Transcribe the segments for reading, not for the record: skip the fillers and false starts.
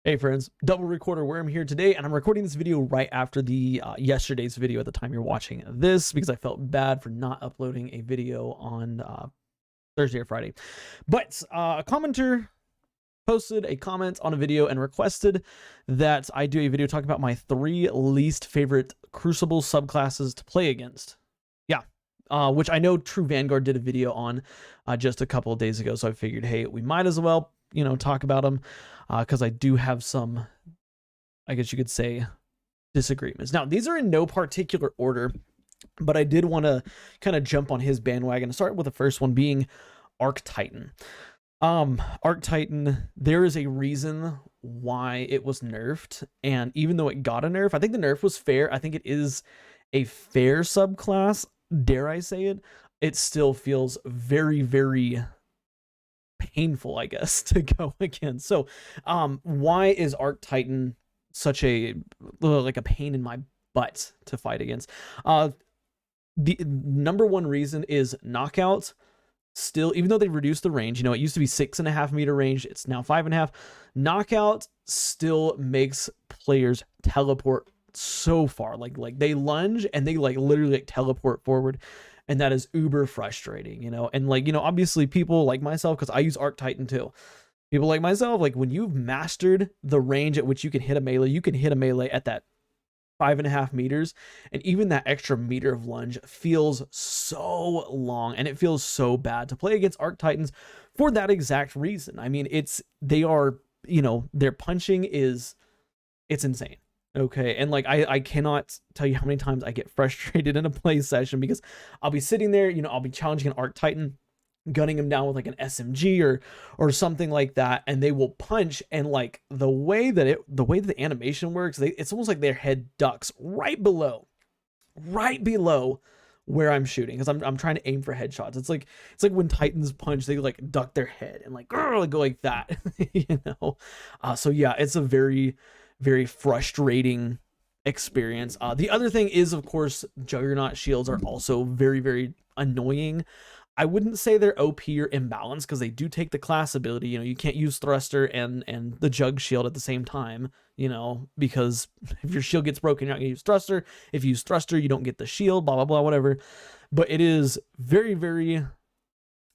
Hey friends, Double Recorder Worm here today, and I'm recording this video right after the yesterday's video at the time you're watching this because I felt bad for not uploading a video on Thursday or Friday. But a commenter posted a comment on a video and requested that I do a video talking about my 3 least favorite Crucible subclasses to play against. Yeah, which I know True Vanguard did a video on just a couple of days ago, so I figured, hey, we might as well, talk about them. Because I do have some, I guess you could say, disagreements. Now, these are in no particular order, but I did want to kind of jump on his bandwagon and start with the first one being Arc Titan. Arc Titan, there is a reason why it was nerfed, and even though it got a nerf, I think the nerf was fair. I think it is a fair subclass, dare I say it. It still feels very, very painful, I guess, to go against. So why is Arc Titan such a like a pain in my butt to fight against? The number one reason is knockout. Still, even though they reduced the range, it used to be 6.5 meter range, it's now 5.5. Knockout still makes players teleport so far, like they lunge and they literally teleport forward, and that is uber frustrating, and obviously people like myself, because I use Arc Titan too, people like myself, like when you've mastered the range at which you can hit a melee, you can hit a melee at that 5.5 meters, and even that extra meter of lunge feels so long, and it feels so bad to play against Arc Titans for that exact reason. I mean, their punching it's insane. Okay, and I cannot tell you how many times I get frustrated in a play session because I'll be sitting there, I'll be challenging an Arc Titan, gunning him down with like an SMG or something like that, and they will punch, and the way that the animation works, it's almost like their head ducks right below where I'm shooting, because I'm trying to aim for headshots. It's like when Titans punch, they duck their head and go like that, so yeah, it's a very, very frustrating experience. The other thing is, of course, Juggernaut shields are also very, very annoying. I wouldn't say they're OP or imbalanced, because they do take the class ability. You can't use Thruster and the Jug shield at the same time, because if your shield gets broken, you're not going to use Thruster. If you use Thruster, you don't get the shield, blah, blah, blah, whatever. But it is very, very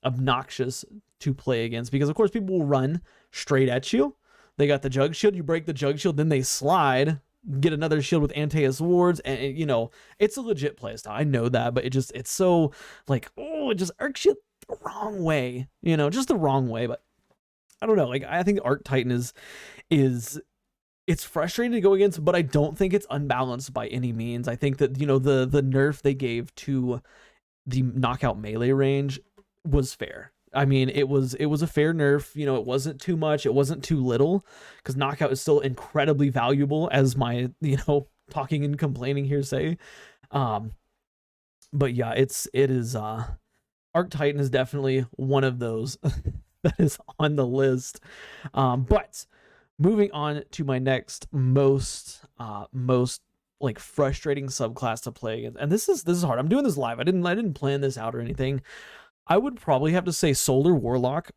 obnoxious to play against, because, of course, people will run straight at you. They got the Jug shield, you break the Jug shield, then they slide, get another shield with Antaeus wards, and it's a legit playstyle. I know that, but it's so it just irks you the wrong way, just the wrong way. But I don't know, I think Arc Titan is it's frustrating to go against, but I don't think it's unbalanced by any means. I think that the nerf they gave to the knockout melee range was fair. I mean, it was a fair nerf. It wasn't too much, it wasn't too little, because knockout is still incredibly valuable, as my talking and complaining here say. But yeah, it is Arc Titan is definitely one of those that is on the list. But moving on to my next most frustrating subclass to play against, and this is hard. I'm doing this live. I didn't plan this out or anything. I would probably have to say Solar Warlock,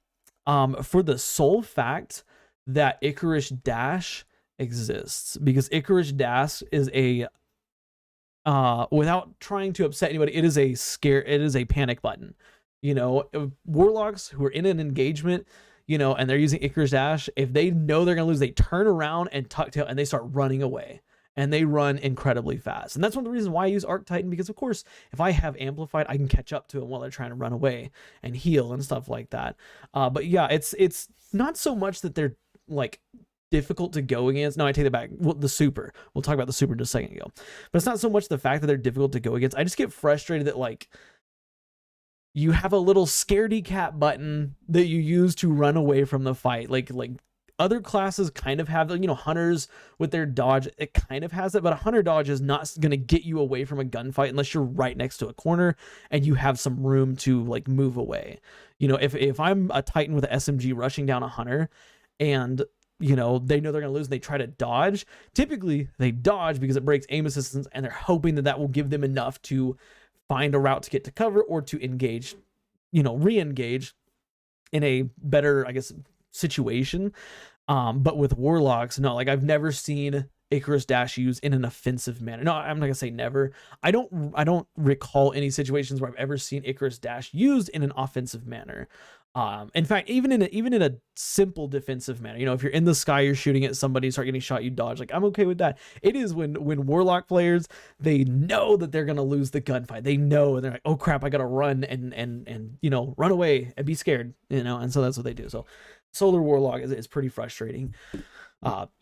for the sole fact that Icarus Dash exists, because Icarus Dash is a without trying to upset anybody, it is a panic button. Warlocks who are in an engagement, and they're using Icarus Dash, if they know they're gonna lose, they turn around and tuck tail and they start running away. And they run incredibly fast. And that's one of the reasons why I use Arc Titan, because, of course, if I have Amplified, I can catch up to them while they're trying to run away and heal and stuff like that. But yeah, it's not so much that they're, difficult to go against. No, I take that back. Well, the super. We'll talk about the super just a second ago. But it's not so much the fact that they're difficult to go against. I just get frustrated that, you have a little scaredy cat button that you use to run away from the fight. Other classes kind of have, hunters with their dodge, it kind of has it, but a hunter dodge is not going to get you away from a gunfight unless you're right next to a corner and you have some room to move away. If I'm a Titan with an SMG rushing down a hunter and they know they're going to lose and they try to dodge, typically they dodge because it breaks aim assistance, and they're hoping that will give them enough to find a route to get to cover or to engage, re-engage in a better, I guess, situation. But with warlocks, no, like I've never seen Icarus Dash used in an offensive manner. No, I'm not gonna say never. I don't recall any situations where I've ever seen Icarus Dash used in an offensive manner. In fact, even in a simple defensive manner, you know, if you're in the sky, you're shooting at somebody, start getting shot, you dodge. Like I'm okay with that. It is when warlock players, they know that they're gonna lose the gunfight. They know, and they're like, oh crap, I gotta run and you know, run away and be scared, you know, and so that's what they do. So Solar Warlock is pretty frustrating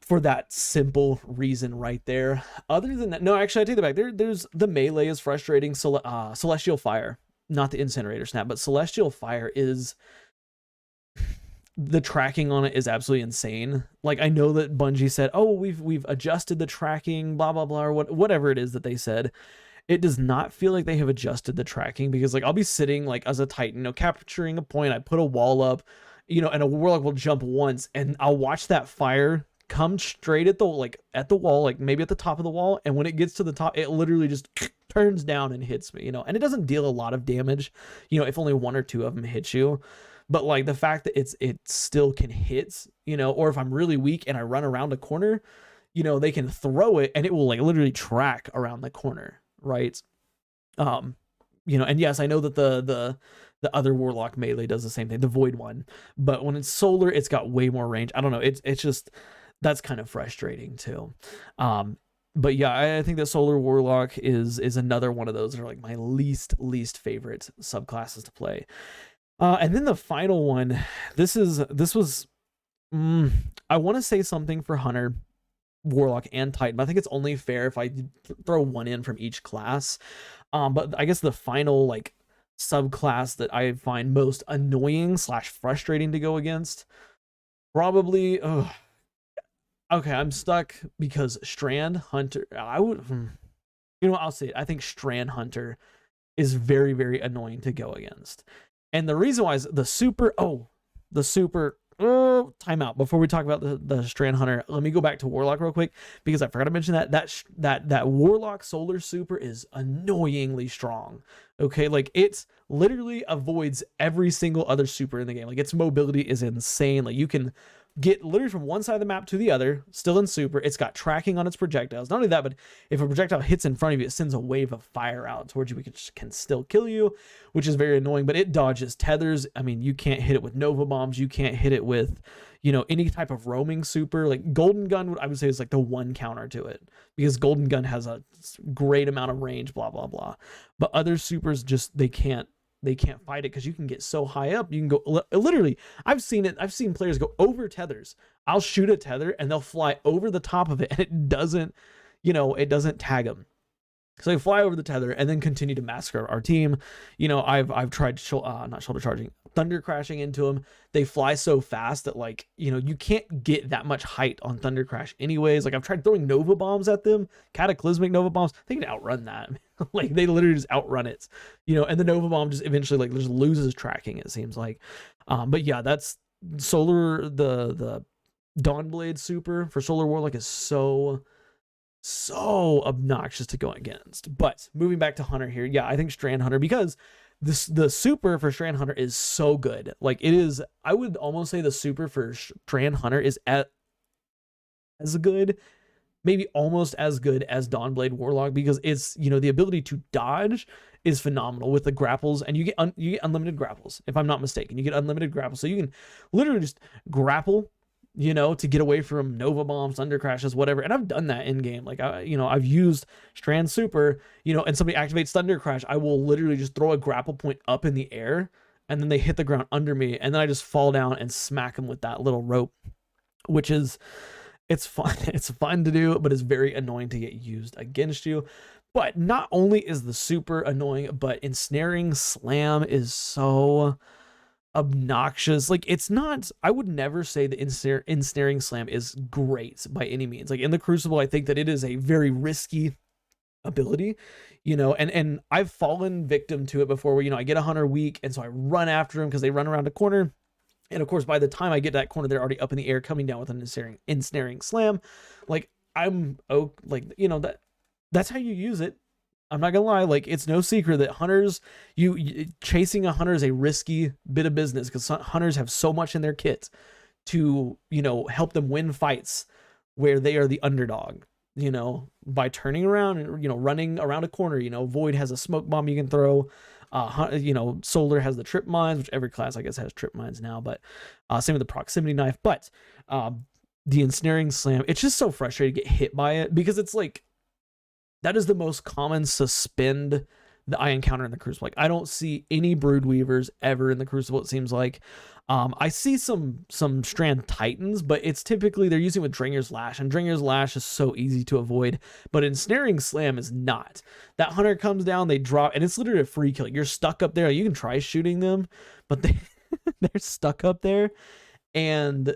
for that simple reason right there. Other than that, no, actually I take that back. There's the melee is frustrating. Celestial Fire, not the Incinerator Snap, but Celestial Fire is, the tracking on it is absolutely insane. Like I know that Bungie said, oh, we've adjusted the tracking, blah blah blah, or whatever it is that they said. It does not feel like they have adjusted the tracking, because like I'll be sitting like as a Titan, you know, capturing a point, I put a wall up, you know, and a warlock will jump once, and I'll watch that fire come straight at the wall, like maybe at the top of the wall, and when it gets to the top, it literally just turns down and hits me, you know, and it doesn't deal a lot of damage, you know, if only one or two of them hit you. But like the fact that it still can hit, you know, or if I'm really weak and I run around a corner, you know, they can throw it and it will like literally track around the corner, right? You know, and yes, I know that the other warlock melee does the same thing, the void one, but when it's solar, it's got way more range. I don't know, it's just, that's kind of frustrating too. But yeah, I think that solar warlock is another one of those that are like my least favorite subclasses to play. And then the final one, this was I want to say something for Hunter, Warlock, and Titan, but I think it's only fair if I throw one in from each class. But I guess the final like subclass that I find most annoying / frustrating to go against, probably, okay, I'm stuck because Strand Hunter, I would, you know, I'll say it. I think Strand Hunter is very annoying to go against. And the reason why is the super, timeout. Before we talk about the Strand Hunter, let me go back to Warlock real quick, because I forgot to mention that Warlock Solar Super is annoyingly strong. Okay, like it literally avoids every single other super in the game. Like its mobility is insane. Like you can get literally from one side of the map to the other, still in super. It's got tracking on its projectiles. Not only that, but if a projectile hits in front of you, it sends a wave of fire out towards you, which can still kill you, which is very annoying. But it dodges tethers. I mean, you can't hit it with Nova Bombs. You can't hit it with, you know, any type of roaming super. Like Golden Gun, I would say, is like the one counter to it, because Golden Gun has a great amount of range, blah, blah, blah. But other supers just, they can't fight it, because you can get so high up. You can go literally, I've seen players go over tethers. I'll shoot a tether and they'll fly over the top of it, and it doesn't, you know, it doesn't tag them. So they fly over the tether and then continue to massacre our team. You know, I've tried not shoulder charging, thunder crashing into them. They fly so fast that, like, you know, you can't get that much height on thunder crash anyways. Like I've tried throwing Nova Bombs at them, cataclysmic Nova Bombs. They can outrun that. Like they literally just outrun it, you know, and the Nova Bomb just eventually like just loses tracking, it seems like. But yeah, that's solar, the Dawnblade super for Solar Warlock is so obnoxious to go against. But moving back to Hunter here, yeah, I think Strand Hunter, because the super for Strand Hunter is so good. Like it is, I would almost say the super for Strand Hunter is as good, maybe almost as good as Dawnblade Warlock, because it's, you know, the ability to dodge is phenomenal with the grapples, and you get unlimited grapples, if I'm not mistaken. You get unlimited grapples, so you can literally just grapple, you know, to get away from Nova Bombs, Thunder Crashes, whatever. And I've done that in game. Like, you know, I've used Strand Super, you know, and somebody activates Thunder Crash, I will literally just throw a grapple point up in the air, and then they hit the ground under me, and then I just fall down and smack them with that little rope, which is, it's fun. It's fun to do, but it's very annoying to get used against you. But not only is the super annoying, but Ensnaring Slam is so obnoxious. Like it's not, I would never say the Ensnaring Slam is great by any means. Like in the Crucible, I think that it is a very risky ability, you know, and I've fallen victim to it before, where, you know, I get a Hunter weak, and so I run after him because they run around a corner. And of course, by the time I get that corner, they're already up in the air, coming down with an ensnaring slam. Like I'm, like, you know, that's how you use it. I'm not gonna lie, like it's no secret that hunters, you chasing a hunter is a risky bit of business, because hunters have so much in their kit. to, you know, help them win fights where they are the underdog, you know, by turning around and, you know, running around a corner. You know, Void has a smoke bomb you can throw. You know, Solar has the trip mines, which every class I guess has trip mines now, but same with the proximity knife. But the ensnaring slam, it's just so frustrating to get hit by it, because it's like, that is the most common suspend that I encounter in the Crucible. Like, I don't see any Brood Weavers ever in the Crucible, it seems like. I see some Strand Titans, but it's typically they're using with Dringer's Lash, and Dringer's Lash is so easy to avoid, but Ensnaring Slam is not. That Hunter comes down, they drop, and it's literally a free kill. You're stuck up there. You can try shooting them, but they're stuck up there, and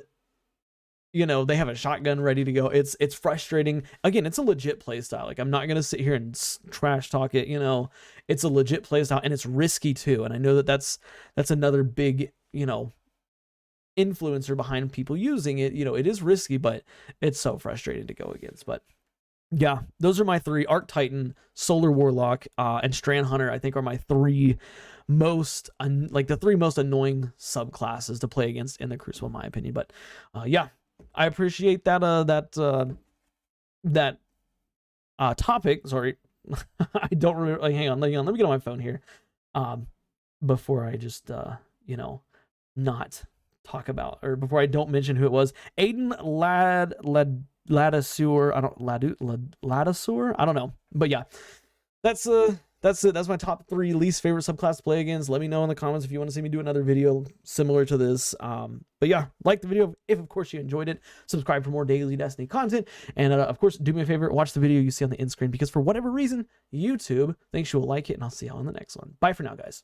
you know, they have a shotgun ready to go. It's frustrating. Again, it's a legit playstyle. Like, I'm not going to sit here and trash talk it, you know. It's a legit playstyle, and it's risky too. And I know that that's another big, you know, influencer behind people using it. You know, it is risky, but it's so frustrating to go against. But yeah, those are my three: Arc Titan, Solar Warlock, and Strand Hunter. I think are my three most the three most annoying subclasses to play against in the Crucible, in my opinion. But yeah, I appreciate that topic. Sorry, I don't remember. Like, hang on, let me get on my phone here before I just you know, not talk about, or before I don't mention who it was. Aiden Ladasur. Ladasur. I don't know, but yeah, that's it. That's my top 3 least favorite subclass to play against. Let me know in the comments if you want to see me do another video similar to this. But yeah, like the video if of course you enjoyed it. Subscribe for more daily Destiny content, and of course do me a favor, watch the video you see on the end screen, because for whatever reason YouTube thinks you will like it, and I'll see y'all in the next one. Bye for now, guys.